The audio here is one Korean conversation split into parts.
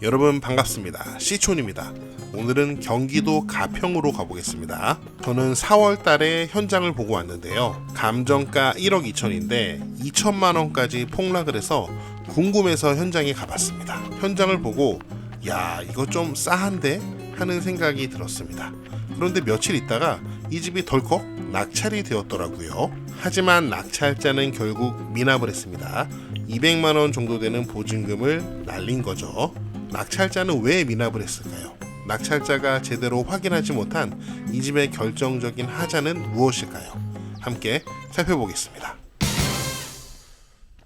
여러분 반갑습니다. C촌입니다. 오늘은 경기도 가평으로 가보겠습니다. 저는 4월 달에 현장을 보고 왔는데요. 감정가 1억 2천인데 2천만원까지 폭락을 해서 궁금해서 현장에 가봤습니다. 현장을 보고 야, 이거 좀 싸한데? 하는 생각이 들었습니다. 그런데 며칠 있다가 이 집이 덜컥 낙찰이 되었더라고요. 하지만 낙찰자는 결국 미납을 했습니다. 200만원 정도 되는 보증금을 날린 거죠. 낙찰자는 왜 미납을 했을까요? 낙찰자가 제대로 확인하지 못한 이 집의 결정적인 하자는 무엇일까요? 함께 살펴보겠습니다.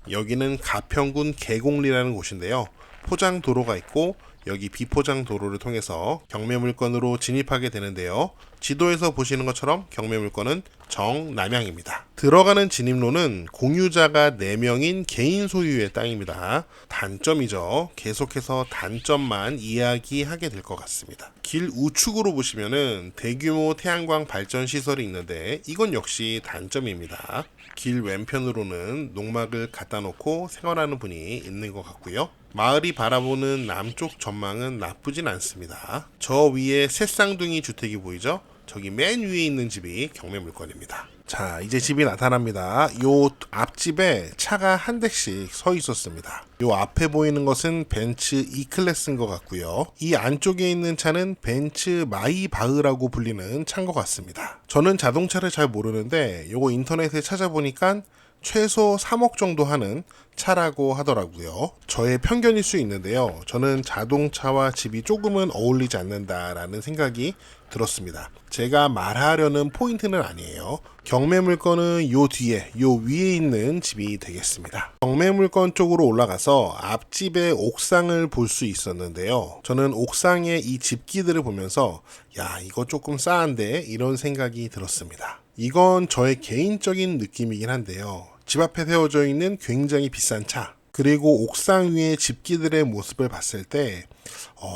여기는 가평군 계곡리라는 곳인데요. 포장도로가 있고 여기 비포장도로를 통해서 경매물건으로 진입하게 되는데요. 지도에서 보시는 것처럼 경매물건은 정남향입니다. 들어가는 진입로는 공유자가 4명인 개인 소유의 땅입니다. 단점이죠. 계속해서 단점만 이야기하게 될 것 같습니다. 길 우측으로 보시면은 대규모 태양광 발전 시설이 있는데 이건 역시 단점입니다. 길 왼편으로는 농막을 갖다 놓고 생활하는 분이 있는 것 같고요. 마을이 바라보는 남쪽 전망은 나쁘진 않습니다. 저 위에 새쌍둥이 주택이 보이죠? 저기 맨 위에 있는 집이 경매물건입니다. 자, 이제 집이 나타납니다. 요 앞집에 차가 한 대씩 서 있었습니다. 요 앞에 보이는 것은 벤츠 E클래스인 것 같고요. 이 안쪽에 있는 차는 벤츠 마이바흐라고 불리는 차인 것 같습니다. 저는 자동차를 잘 모르는데 요거 인터넷에 찾아보니까 최소 3억 정도 하는 차라고 하더라고요. 저의 편견일 수 있는데요. 저는 자동차와 집이 조금은 어울리지 않는다라는 생각이 들었습니다. 제가 말하려는 포인트는 아니에요. 경매물건은 요 뒤에, 요 위에 있는 집이 되겠습니다. 경매물건 쪽으로 올라가서 앞집의 옥상을 볼 수 있었는데요. 저는 옥상에 이 집기들을 보면서 야, 이거 조금 싸한데 이런 생각이 들었습니다. 이건 저의 개인적인 느낌이긴 한데요. 집 앞에 세워져 있는 굉장히 비싼 차, 그리고 옥상 위의 집기들의 모습을 봤을 때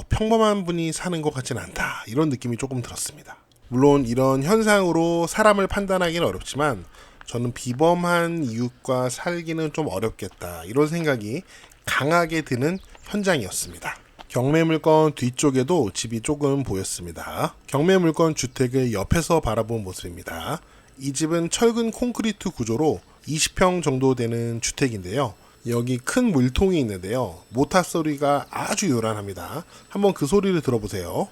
평범한 분이 사는 것 같진 않다, 이런 느낌이 조금 들었습니다. 물론 이런 현상으로 사람을 판단하기는 어렵지만 저는 비범한 이웃과 살기는 좀 어렵겠다, 이런 생각이 강하게 드는 현장이었습니다. 경매물건 뒤쪽에도 집이 조금 보였습니다. 경매물건 주택을 옆에서 바라본 모습입니다. 이 집은 철근 콘크리트 구조로 20평 정도 되는 주택인데요. 여기 큰 물통이 있는데요. 모터 소리가 아주 요란합니다. 한번 그 소리를 들어보세요.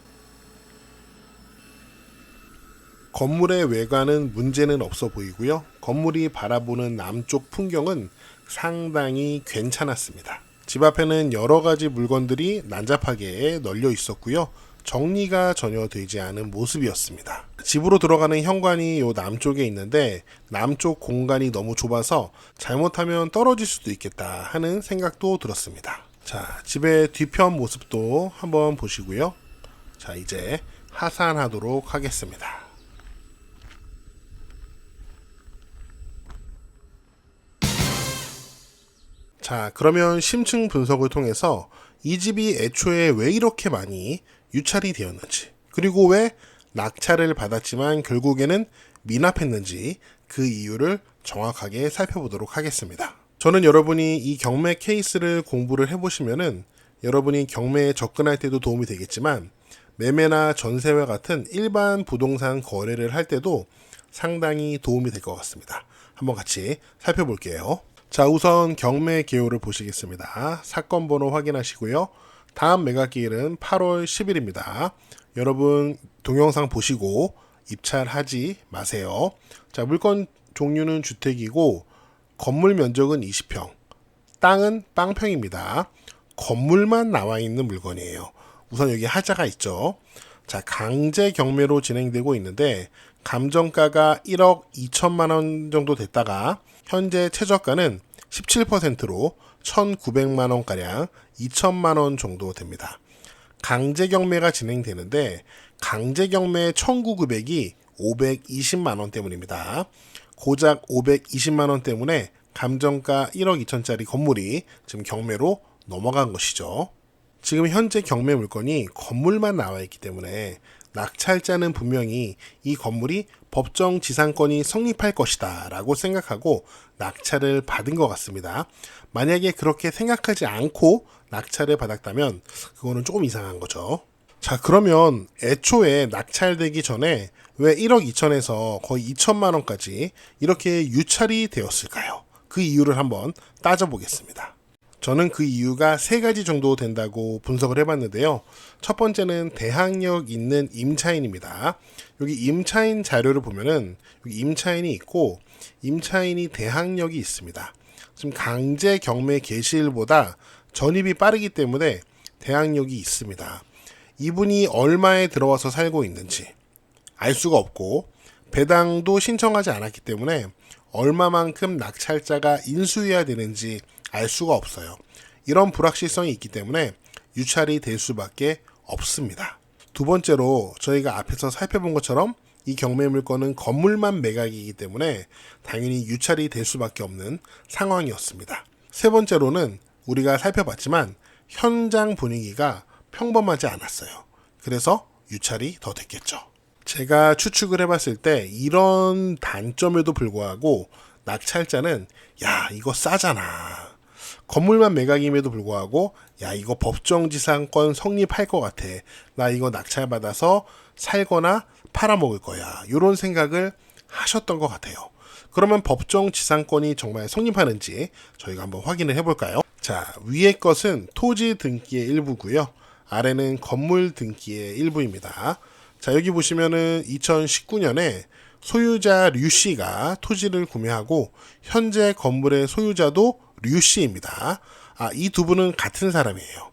건물의 외관은 문제는 없어 보이고요. 건물이 바라보는 남쪽 풍경은 상당히 괜찮았습니다. 집 앞에는 여러 가지 물건들이 난잡하게 널려 있었고요. 정리가 전혀 되지 않은 모습이었습니다. 집으로 들어가는 현관이 요 남쪽에 있는데 남쪽 공간이 너무 좁아서 잘못하면 떨어질 수도 있겠다 하는 생각도 들었습니다. 자, 집의 뒤편 모습도 한번 보시고요. 자, 이제 하산하도록 하겠습니다. 자, 그러면 심층 분석을 통해서 이 집이 애초에 왜 이렇게 많이 유찰이 되었는지, 그리고 왜 낙찰을 받았지만 결국에는 미납했는지 그 이유를 정확하게 살펴보도록 하겠습니다. 저는 여러분이 이 경매 케이스를 공부를 해보시면은 여러분이 경매에 접근할 때도 도움이 되겠지만 매매나 전세와 같은 일반 부동산 거래를 할 때도 상당히 도움이 될 것 같습니다. 한번 같이 살펴볼게요. 자, 우선 경매 기호를 보시겠습니다. 사건 번호 확인하시고요. 다음 매각기일은 8월 10일입니다. 여러분 동영상 보시고 입찰하지 마세요. 자, 물건 종류는 주택이고 건물 면적은 20평, 땅은 빵평입니다. 건물만 나와 있는 물건이에요. 우선 여기 하자가 있죠. 자, 강제 경매로 진행되고 있는데 감정가가 1억 2천만 원 정도 됐다가 현재 최저가는 17%로 1,900만 원가량 2천만 원 정도 됩니다. 강제 경매가 진행되는데 강제 경매 청구 금액이 520만 원 때문입니다. 고작 520만 원 때문에 감정가 1억 2천짜리 건물이 지금 경매로 넘어간 것이죠. 지금 현재 경매 물건이 건물만 나와 있기 때문에 낙찰자는 분명히 이 건물이 법정 지상권이 성립할 것이다 라고 생각하고 낙찰을 받은 것 같습니다. 만약에 그렇게 생각하지 않고 낙찰을 받았다면 그거는 조금 이상한 거죠. 자, 그러면 애초에 낙찰되기 전에 왜 1억 2천에서 거의 2천만 원까지 이렇게 유찰이 되었을까요? 그 이유를 한번 따져보겠습니다. 저는 그 이유가 세 가지 정도 된다고 분석을 해봤는데요. 첫 번째는 대항력 있는 임차인입니다. 여기 임차인 자료를 보면은 여기 임차인이 있고 임차인이 대항력이 있습니다. 지금 강제 경매 개시일보다 전입이 빠르기 때문에 대항력이 있습니다. 이분이 얼마에 들어와서 살고 있는지 알 수가 없고 배당도 신청하지 않았기 때문에 얼마만큼 낙찰자가 인수해야 되는지 알 수가 없어요. 이런 불확실성이 있기 때문에 유찰이 될 수밖에 없습니다. 두 번째로 저희가 앞에서 살펴본 것처럼 이 경매 물건은 건물만 매각이기 때문에 당연히 유찰이 될 수밖에 없는 상황이었습니다. 세 번째로는 우리가 살펴봤지만 현장 분위기가 평범하지 않았어요. 그래서 유찰이 더 됐겠죠. 제가 추측을 해봤을 때 이런 단점에도 불구하고 낙찰자는 야 이거 싸잖아. 건물만 매각임에도 불구하고 야 이거 법정지상권 성립할 것 같아. 나 이거 낙찰받아서 살거나 팔아먹을 거야. 이런 생각을 하셨던 것 같아요. 그러면 법정지상권이 정말 성립하는지 저희가 한번 확인을 해볼까요? 자, 위의 것은 토지 등기의 일부고요. 아래는 건물 등기의 일부입니다. 자, 여기 보시면은 2019년에 소유자 류 씨가 토지를 구매하고 현재 건물의 소유자도 류 씨입니다. 이 두 분은 같은 사람이에요.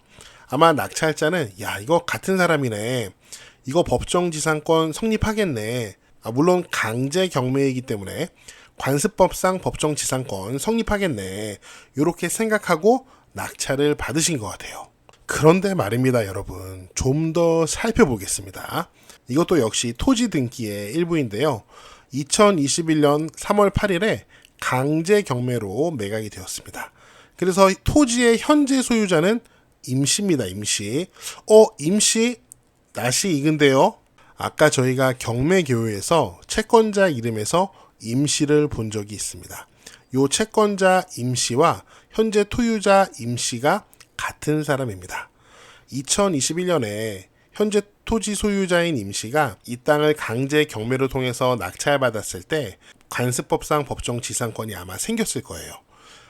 아마 낙찰자는 야 이거 같은 사람이네. 이거 법정지상권 성립하겠네. 물론 강제 경매이기 때문에 관습법상 법정지상권 성립하겠네. 이렇게 생각하고 낙찰을 받으신 것 같아요. 그런데 말입니다, 여러분. 좀 더 살펴보겠습니다. 이것도 역시 토지 등기의 일부인데요. 2021년 3월 8일에 강제 경매로 매각이 되었습니다. 그래서 토지의 현재 소유자는 임씨입니다, 임씨. 임씨, 낯이 익은데요. 아까 저희가 경매 교유에서 채권자 이름에서 임씨를 본 적이 있습니다. 이 채권자 임씨와 현재 토유자 임씨가 같은 사람입니다. 2021년에 현재 토지 소유자인 임씨가 이 땅을 강제 경매로 통해서 낙찰받았을 때 관습법상 법정지상권이 아마 생겼을 거예요.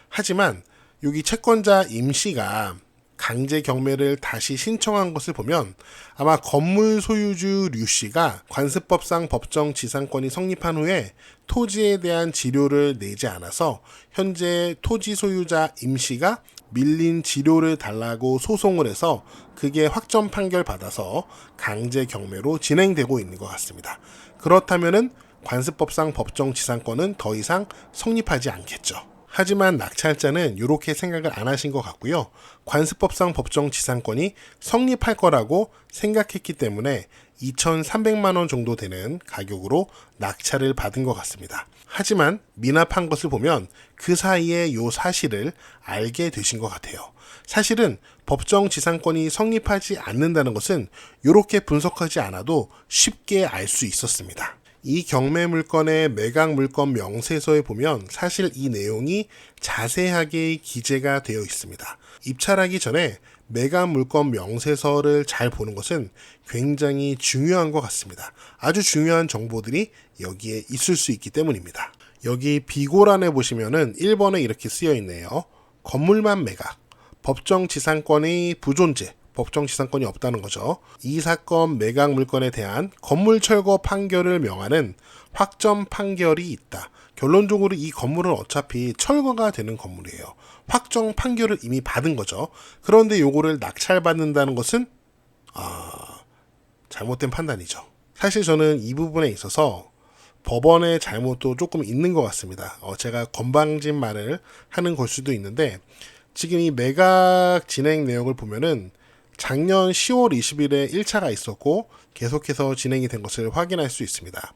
하지만 여기 채권자 임씨가 강제 경매를 다시 신청한 것을 보면 아마 건물 소유주 류 씨가 관습법상 법정지상권이 성립한 후에 토지에 대한 지료를 내지 않아서 현재 토지 소유자 임 씨가 밀린 지료를 달라고 소송을 해서 그게 확정 판결 받아서 강제 경매로 진행되고 있는 것 같습니다. 그렇다면은 관습법상 법정지상권은 더 이상 성립하지 않겠죠. 하지만 낙찰자는 이렇게 생각을 안 하신 것 같고요. 관습법상 법정지상권이 성립할 거라고 생각했기 때문에 2,300만 원 정도 되는 가격으로 낙찰을 받은 것 같습니다. 하지만 미납한 것을 보면 그 사이에 이 사실을 알게 되신 것 같아요. 사실은 법정지상권이 성립하지 않는다는 것은 이렇게 분석하지 않아도 쉽게 알 수 있었습니다. 이 경매 물건의 매각 물건 명세서에 보면 사실 이 내용이 자세하게 기재가 되어 있습니다. 입찰하기 전에 매각 물건 명세서를 잘 보는 것은 굉장히 중요한 것 같습니다. 아주 중요한 정보들이 여기에 있을 수 있기 때문입니다. 여기 비고란에 보시면은 1번에 이렇게 쓰여 있네요. 건물만 매각, 법정지상권의 부존재, 법정지상권이 없다는 거죠. 이 사건 매각 물건에 대한 건물 철거 판결을 명하는 확정 판결이 있다. 결론적으로 이 건물은 어차피 철거가 되는 건물이에요. 확정 판결을 이미 받은 거죠. 그런데 요거를 낙찰받는다는 것은 잘못된 판단이죠. 사실 저는 이 부분에 있어서 법원의 잘못도 조금 있는 것 같습니다. 제가 건방진 말을 하는 걸 수도 있는데 지금 이 매각 진행 내용을 보면은 작년 10월 20일에 1차가 있었고 계속해서 진행이 된 것을 확인할 수 있습니다.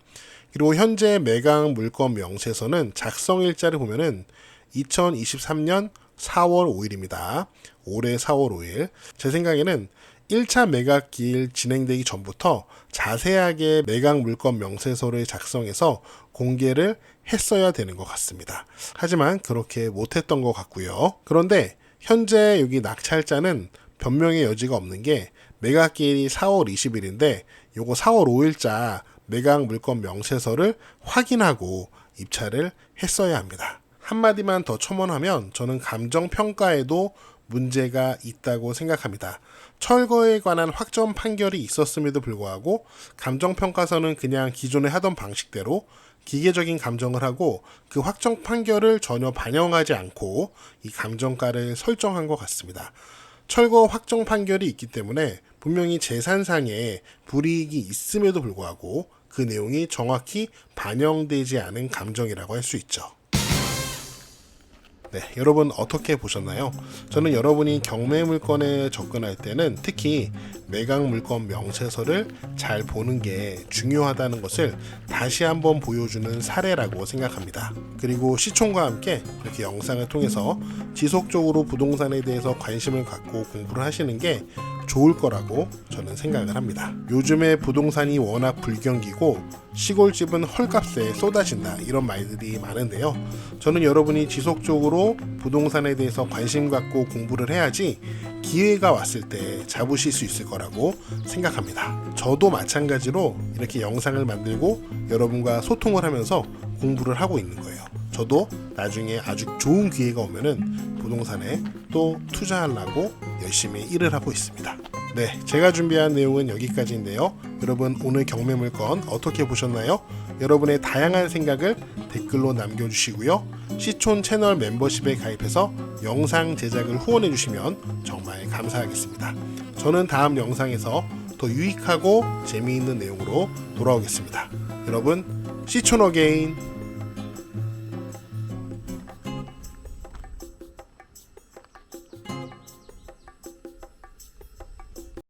그리고 현재 매각 물건 명세서는 작성일자를 보면은 2023년 4월 5일입니다. 올해 4월 5일. 제 생각에는 1차 매각 기일 진행되기 전부터 자세하게 매각 물건 명세서를 작성해서 공개를 했어야 되는 것 같습니다. 하지만 그렇게 못했던 것 같고요. 그런데 현재 여기 낙찰자는 변명의 여지가 없는 게 매각기일이 4월 20일인데 요거 4월 5일자 매각 물건 명세서를 확인하고 입찰을 했어야 합니다. 한마디만 더 첨언하면 저는 감정평가에도 문제가 있다고 생각합니다. 철거에 관한 확정 판결이 있었음에도 불구하고 감정평가서는 그냥 기존에 하던 방식대로 기계적인 감정을 하고 그 확정 판결을 전혀 반영하지 않고 이 감정가를 설정한 것 같습니다. 철거 확정 판결이 있기 때문에 분명히 재산상에 불이익이 있음에도 불구하고 그 내용이 정확히 반영되지 않은 감정이라고 할 수 있죠. 네, 여러분 어떻게 보셨나요? 저는 여러분이 경매 물건에 접근할 때는 특히 매각 물건 명세서를 잘 보는 게 중요하다는 것을 다시 한번 보여주는 사례라고 생각합니다. 그리고 시청과 함께 이렇게 영상을 통해서 지속적으로 부동산에 대해서 관심을 갖고 공부를 하시는 게 좋을 거라고 저는 생각을 합니다. 요즘에 부동산이 워낙 불경기고 시골집은 헐값에 쏟아진다 이런 말들이 많은데요. 저는 여러분이 지속적으로 부동산에 대해서 관심 갖고 공부를 해야지 기회가 왔을 때 잡으실 수 있을 거라고 생각합니다. 저도 마찬가지로 이렇게 영상을 만들고 여러분과 소통을 하면서 공부를 하고 있는 거예요. 저도 나중에 아주 좋은 기회가 오면은 부동산에 또 투자하려고 열심히 일을 하고 있습니다. 네, 제가 준비한 내용은 여기까지인데요. 여러분 오늘 경매 물건 어떻게 보셨나요? 여러분의 다양한 생각을 댓글로 남겨주시고요. 시촌 채널 멤버십에 가입해서 영상 제작을 후원해 주시면 정말 감사하겠습니다. 저는 다음 영상에서 더 유익하고 재미있는 내용으로 돌아오겠습니다. 여러분 시촌 어게인.